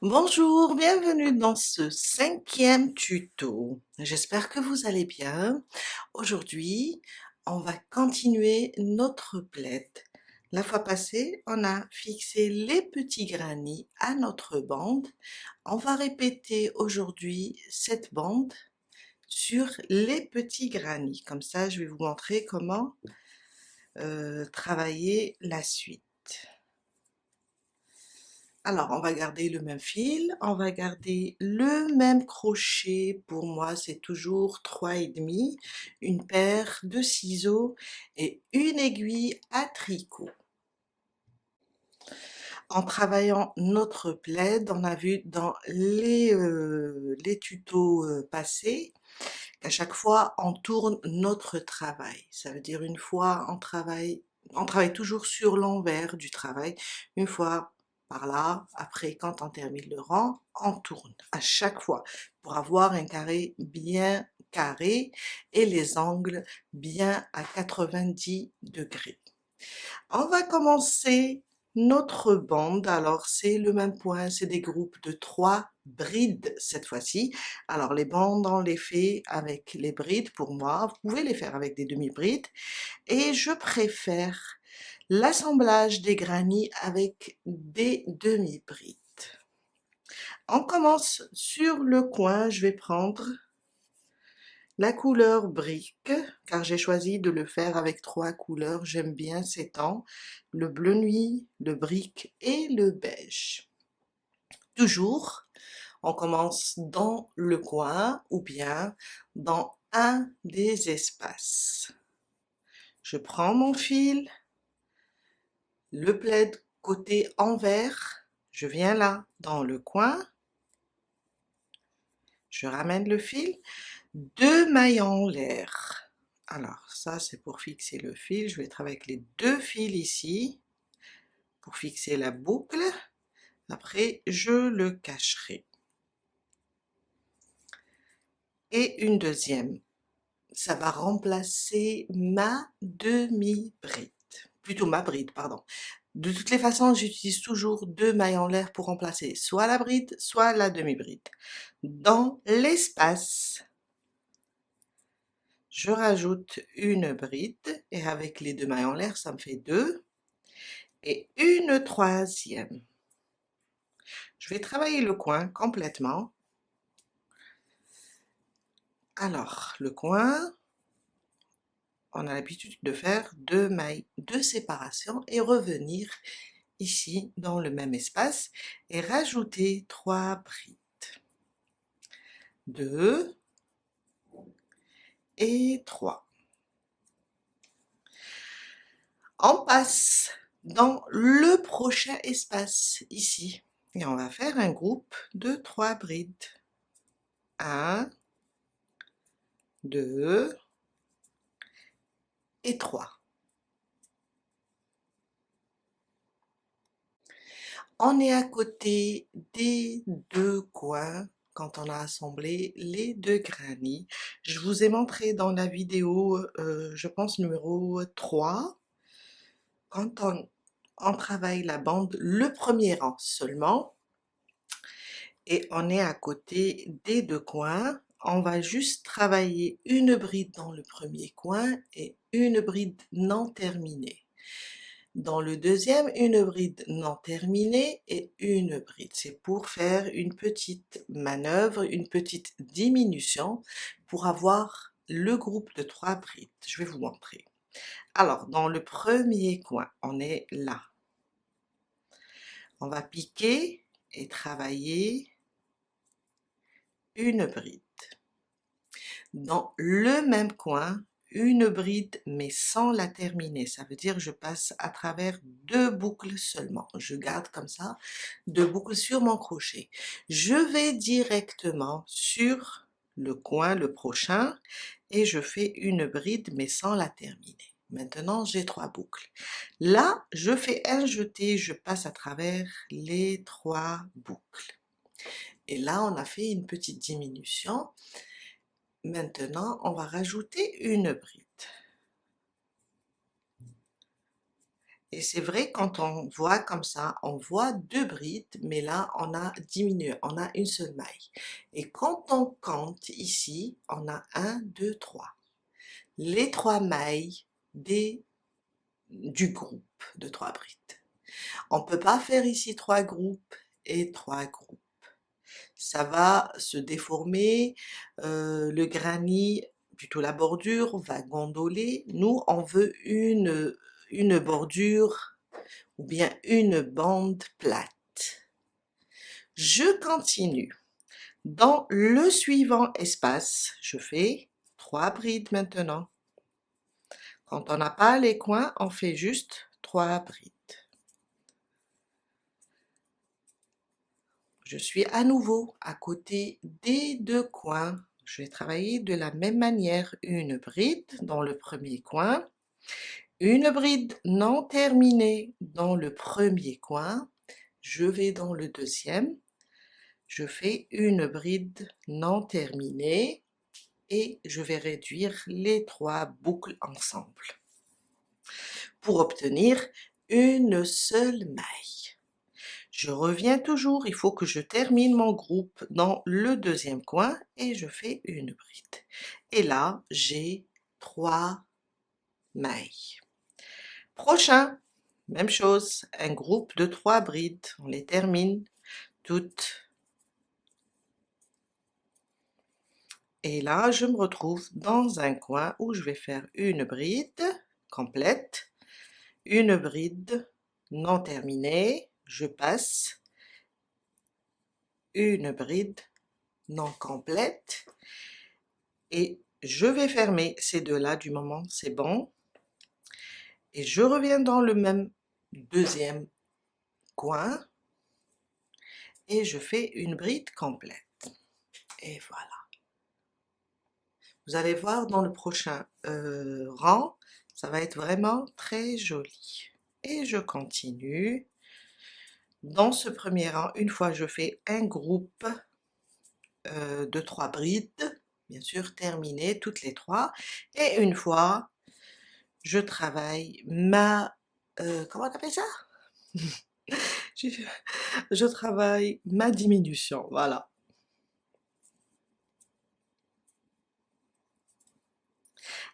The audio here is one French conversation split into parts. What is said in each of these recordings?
Bonjour, bienvenue dans ce 5e tuto. J'espère que vous allez bien. Aujourd'hui, on va continuer notre plaid. La fois passée, on a fixé les petits granits à notre bande. On va répéter aujourd'hui cette bande sur les petits granits. Comme ça, je vais vous montrer comment travailler la suite. Alors, on va garder le même fil, on va garder le même crochet. Pour moi, c'est toujours 3,5, une paire de ciseaux et une aiguille à tricot. En travaillant notre plaid, on a vu dans les tutos passés qu'à chaque fois, on tourne notre travail. Ça veut dire une fois, on travaille toujours sur l'envers du travail. Une fois par là, après, quand on termine le rang, on tourne à chaque fois pour avoir un carré bien carré et les angles bien à 90 degrés. On va commencer notre bande. Alors, c'est le même point, c'est des groupes de 3 brides cette fois-ci. Alors, les bandes, on les fait avec les brides pour moi. Vous pouvez les faire avec des demi-brides. Et je préfère l'assemblage des granits avec des demi-brides. On commence sur le coin. Je vais prendre la couleur brique, car j'ai choisi de le faire avec 3 couleurs, j'aime bien ces tons, le bleu nuit, le brique et le beige. Toujours, on commence dans le coin ou bien dans un des espaces. Je prends mon fil, le plaid côté envers, je viens là dans le coin, je ramène le fil, 2 mailles en l'air. Alors ça c'est pour fixer le fil, je vais travailler avec les 2 fils ici pour fixer la boucle. Après je le cacherai. Et une deuxième. Ça va remplacer ma demi-bride. Plutôt ma bride, pardon. De toutes les façons, j'utilise toujours 2 mailles en l'air pour remplacer soit la bride, soit la demi-bride. Dans l'espace, je rajoute une bride et avec les 2 mailles en l'air, ça me fait 2 et une troisième. Je vais travailler le coin complètement. Alors, le coin, on a l'habitude de faire 2 mailles de séparation et revenir ici dans le même espace et rajouter 3 brides. 2 et 3. On passe dans le prochain espace ici et on va faire un groupe de 3 brides. 1, 2 et 3. On est à côté des 2 coins quand on a assemblé les 2 granits. Je vous ai montré dans la vidéo, je pense numéro 3, quand on travaille la bande, le premier rang seulement, et on est à côté des 2 coins. On va juste travailler une bride dans le premier coin et une bride non terminée. Dans le deuxième, une bride non terminée et une bride. C'est pour faire une petite manœuvre, une petite diminution pour avoir le groupe de 3 brides. Je vais vous montrer. Alors, dans le premier coin, on est là. On va piquer et travailler une bride. Dans le même coin, une bride mais sans la terminer, ça veut dire je passe à travers 2 boucles seulement, je garde comme ça 2 boucles sur mon crochet. Je vais directement sur le coin, le prochain, et je fais une bride mais sans la terminer. Maintenant j'ai 3 boucles. Là je fais un jeté, je passe à travers les 3 boucles. Et là on a fait une petite diminution. Maintenant, on va rajouter une bride. Et c'est vrai, quand on voit comme ça, on voit deux brides, mais là, on a diminué, on a une seule maille. Et quand on compte ici, on a un, deux, trois. Les trois mailles du groupe de trois brides. On ne peut pas faire ici trois groupes et trois groupes. Ça va se déformer, le granit, plutôt la bordure, va gondoler. Nous, on veut une bordure ou bien une bande plate. Je continue. Dans le suivant espace, je fais trois brides maintenant. Quand on n'a pas les coins, on fait juste trois brides. Je suis à nouveau à côté des deux coins. Je vais travailler de la même manière. Une bride dans le premier coin, une bride non terminée dans le premier coin. Je vais dans le deuxième. Je fais une bride non terminée et je vais réduire les trois boucles ensemble pour obtenir une seule maille. Je reviens toujours, il faut que je termine mon groupe dans le deuxième coin et je fais une bride. Et là, j'ai trois mailles. Prochain, même chose, un groupe de trois brides, on les termine toutes. Et là, je me retrouve dans un coin où je vais faire une bride complète, une bride non terminée, je passe, une bride non complète, et je vais fermer ces deux-là du moment, c'est bon. Et je reviens dans le même deuxième coin et je fais une bride complète. Et voilà. Vous allez voir dans le prochain rang, ça va être vraiment très joli. Et je continue. Dans ce premier rang, une fois je fais un groupe de trois brides, bien sûr terminé toutes les trois, et une fois je travaille comment on appelle ça? je, je travaille ma diminution, voilà.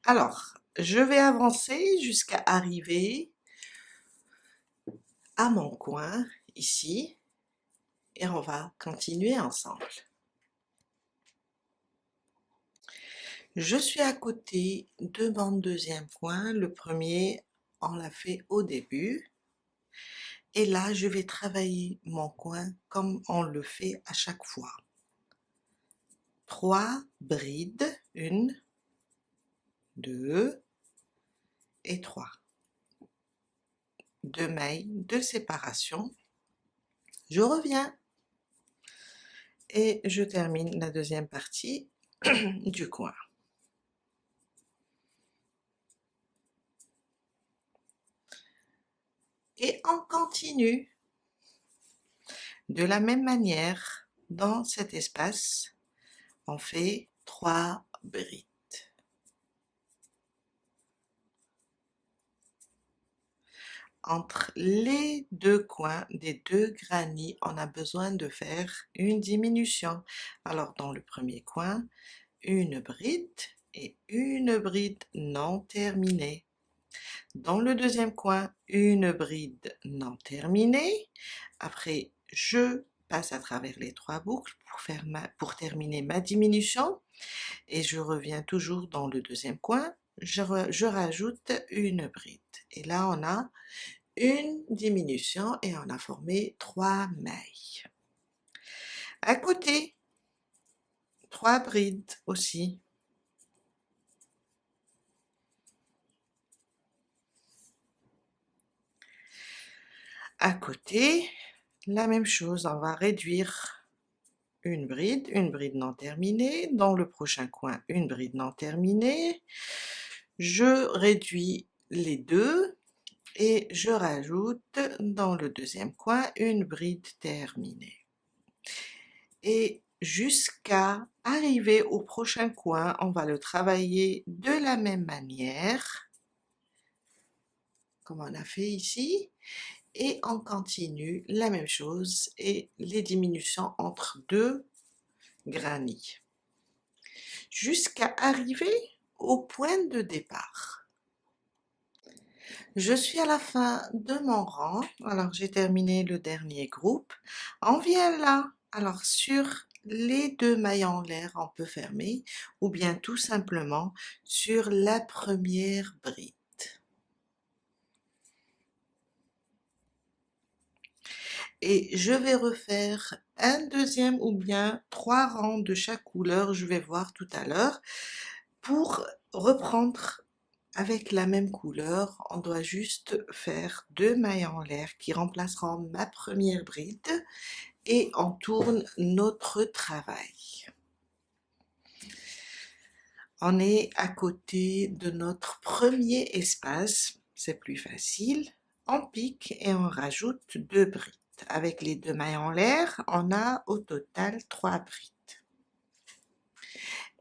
Alors, je vais avancer jusqu'à arriver à mon coin ici et on va continuer ensemble. Je suis à côté de mon deuxième coin. Le premier, on l'a fait au début. Et là, je vais travailler mon coin comme on le fait à chaque fois. Trois brides, une, deux et trois. Deux mailles de séparation. Je reviens et je termine la deuxième partie du coin. Et on continue de la même manière. Dans cet espace, on fait trois brides. Entre les deux coins des deux granits, on a besoin de faire une diminution. Alors dans le premier coin, une bride et une bride non terminée. Dans le deuxième coin, une bride non terminée. Après, je passe à travers les trois boucles pour terminer ma diminution. Et je reviens toujours dans le deuxième coin. Je rajoute une bride. Et là, on a une diminution et on a formé trois mailles. À côté, trois brides aussi. À côté, la même chose, on va réduire une bride non terminée. Dans le prochain coin, une bride non terminée. Je réduis les deux et je rajoute dans le deuxième coin une bride terminée. Et jusqu'à arriver au prochain coin, on va le travailler de la même manière. comme on a fait ici, et on continue la même chose et les diminutions entre deux granits, jusqu'à arriver au point de départ. Je suis à la fin de mon rang, alors j'ai terminé le dernier groupe. On vient là, alors sur les deux mailles en l'air, on peut fermer, ou bien tout simplement sur la première bride. Et je vais refaire un deuxième ou bien 3 rangs de chaque couleur, je vais voir tout à l'heure, pour reprendre avec la même couleur. On doit juste faire 2 mailles en l'air qui remplaceront ma première bride et on tourne notre travail. On est à côté de notre premier espace, c'est plus facile. On pique et on rajoute 2 brides. Avec les 2 mailles en l'air, on a au total 3 brides.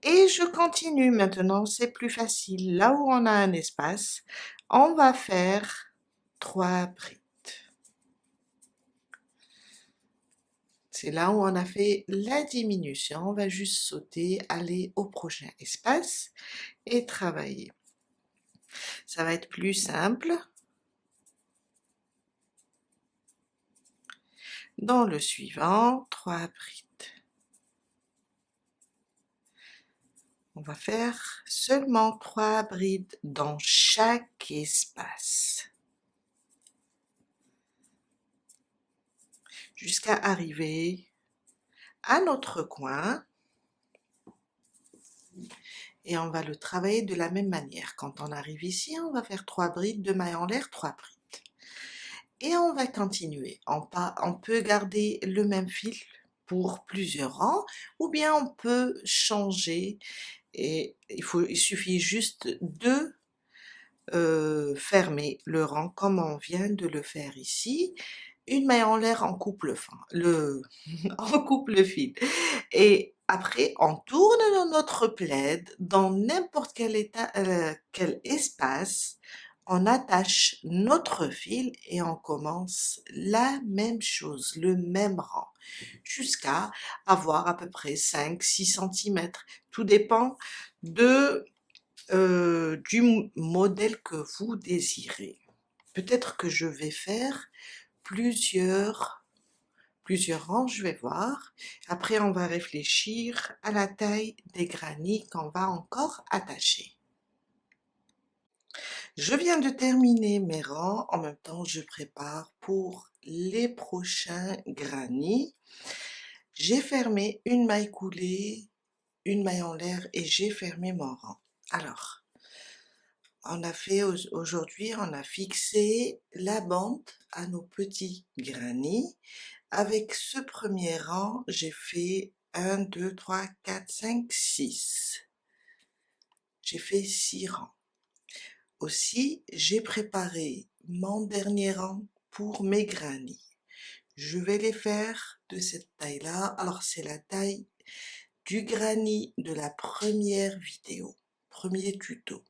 Et je continue maintenant, c'est plus facile. Là où on a un espace, on va faire 3 brides. C'est là où on a fait la diminution. On va juste sauter, aller au prochain espace et travailler. Ça va être plus simple. Dans le suivant, 3 brides. On va faire seulement 3 brides dans chaque espace, jusqu'à arriver à notre coin. Et on va le travailler de la même manière. Quand on arrive ici, on va faire 3 brides, 2 mailles en l'air, 3 brides. Et on va continuer. On peut garder le même fil pour plusieurs rangs, ou bien on peut changer. Et il suffit juste de fermer le rang comme on vient de le faire ici. Une maille en l'air, on coupe on coupe le fil. Et après, on tourne dans notre plaid, dans n'importe quel espace, on attache notre fil et on commence la même chose, le même rang, jusqu'à avoir à peu près 5-6 cm. Tout dépend du modèle que vous désirez. Peut-être que je vais faire plusieurs rangs, je vais voir. Après, on va réfléchir à la taille des granits qu'on va encore attacher. Je viens de terminer mes rangs. En même temps, je prépare pour les prochains granits. J'ai fermé une maille coulée, une maille en l'air et j'ai fermé mon rang. Alors, aujourd'hui, on a fixé la bande à nos petits granits. Avec ce premier rang, j'ai fait 1, 2, 3, 4, 5, 6. J'ai fait 6 rangs. Aussi, j'ai préparé mon dernier rang pour mes granits. Je vais les faire de cette taille-là. Alors, c'est la taille du granit de la première vidéo, premier tuto.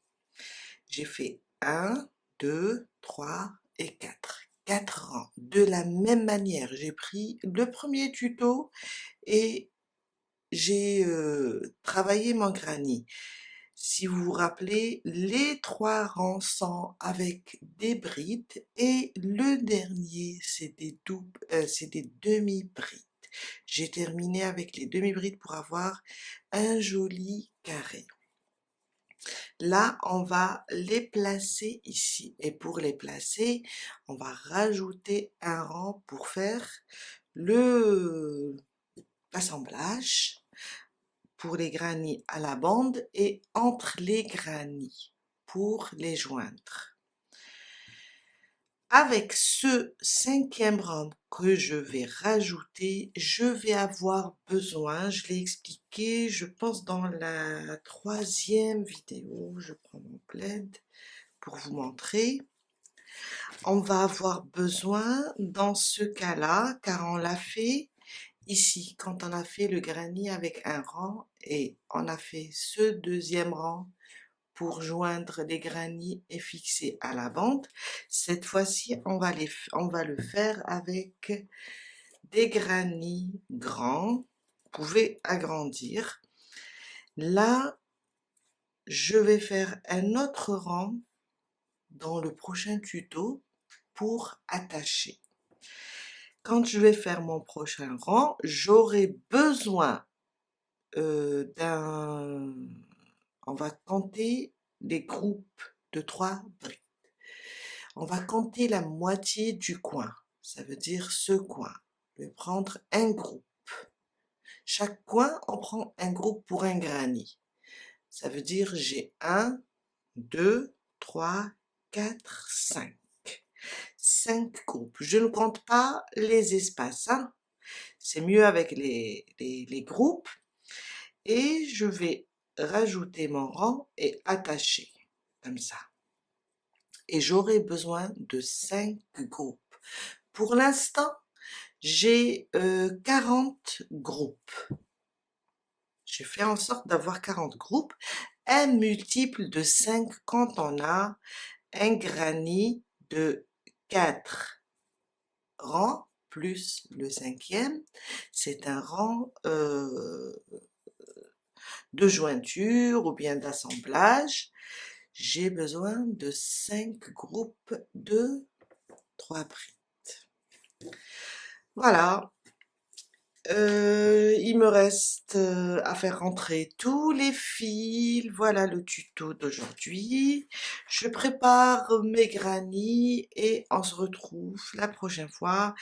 J'ai fait 1, 2, 3 et 4. 4 rangs. De la même manière, j'ai pris le premier tuto et j'ai travaillé mon granit. Si vous vous rappelez, les 3 rangs sont avec des brides et le dernier, c'est des demi-brides. J'ai terminé avec les demi-brides pour avoir un joli carré. Là, on va les placer ici. Et pour les placer, on va rajouter un rang pour faire l'assemblage pour les granits à la bande et entre les granits pour les joindre. Avec ce 5e rang que je vais rajouter, je vais avoir besoin, je l'ai expliqué, je pense dans la 3e vidéo, je prends mon plaid pour vous montrer. On va avoir besoin dans ce cas-là, car on l'a fait ici, quand on a fait le granit avec un rang et on a fait ce 2e rang pour joindre les granny et fixer à la bande. Cette fois-ci, on va le faire avec des granny grands. Vous pouvez agrandir. Là, je vais faire un autre rang dans le prochain tuto pour attacher. Quand je vais faire mon prochain rang, j'aurai besoin on va compter les groupes de 3 brides. On va compter la moitié du coin, ça veut dire ce coin. Je vais prendre un groupe. Chaque coin, on prend un groupe pour un granny. Ça veut dire j'ai 1, 2, 3, 4, 5. 5 groupes. Je ne compte pas les espaces, hein. C'est mieux avec les groupes. Et je vais rajouter mon rang et attacher, comme ça. Et j'aurai besoin de 5 groupes. Pour l'instant, j'ai 40 groupes. Je fais en sorte d'avoir 40 groupes. Un multiple de 5 quand on a un granny de 4 rangs plus le 5e. C'est un rang de jointure ou bien d'assemblage. J'ai besoin de 5 groupes de 3 brides. Voilà. Il me reste à faire rentrer tous les fils. Voilà le tuto d'aujourd'hui. Je prépare mes granny et on se retrouve la prochaine fois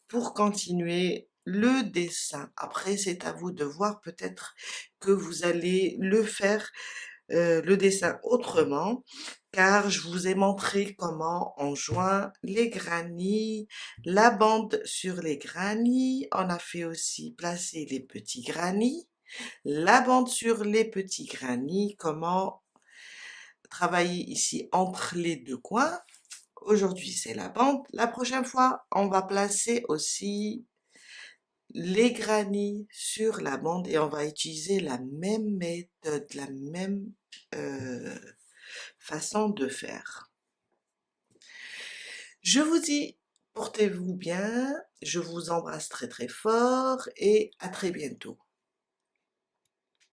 pour continuer le dessin. Après, c'est à vous de voir, peut-être que vous allez le faire le dessin autrement, car je vous ai montré comment on joint les granny, la bande sur les granny, on a fait aussi placer les petits granny, la bande sur les petits granny, comment travailler ici entre les deux coins. Aujourd'hui c'est la bande, la prochaine fois on va placer aussi les granny sur la bande et on va utiliser la même méthode, la même façon de faire. Je vous dis, portez-vous bien, je vous embrasse très très fort et à très bientôt.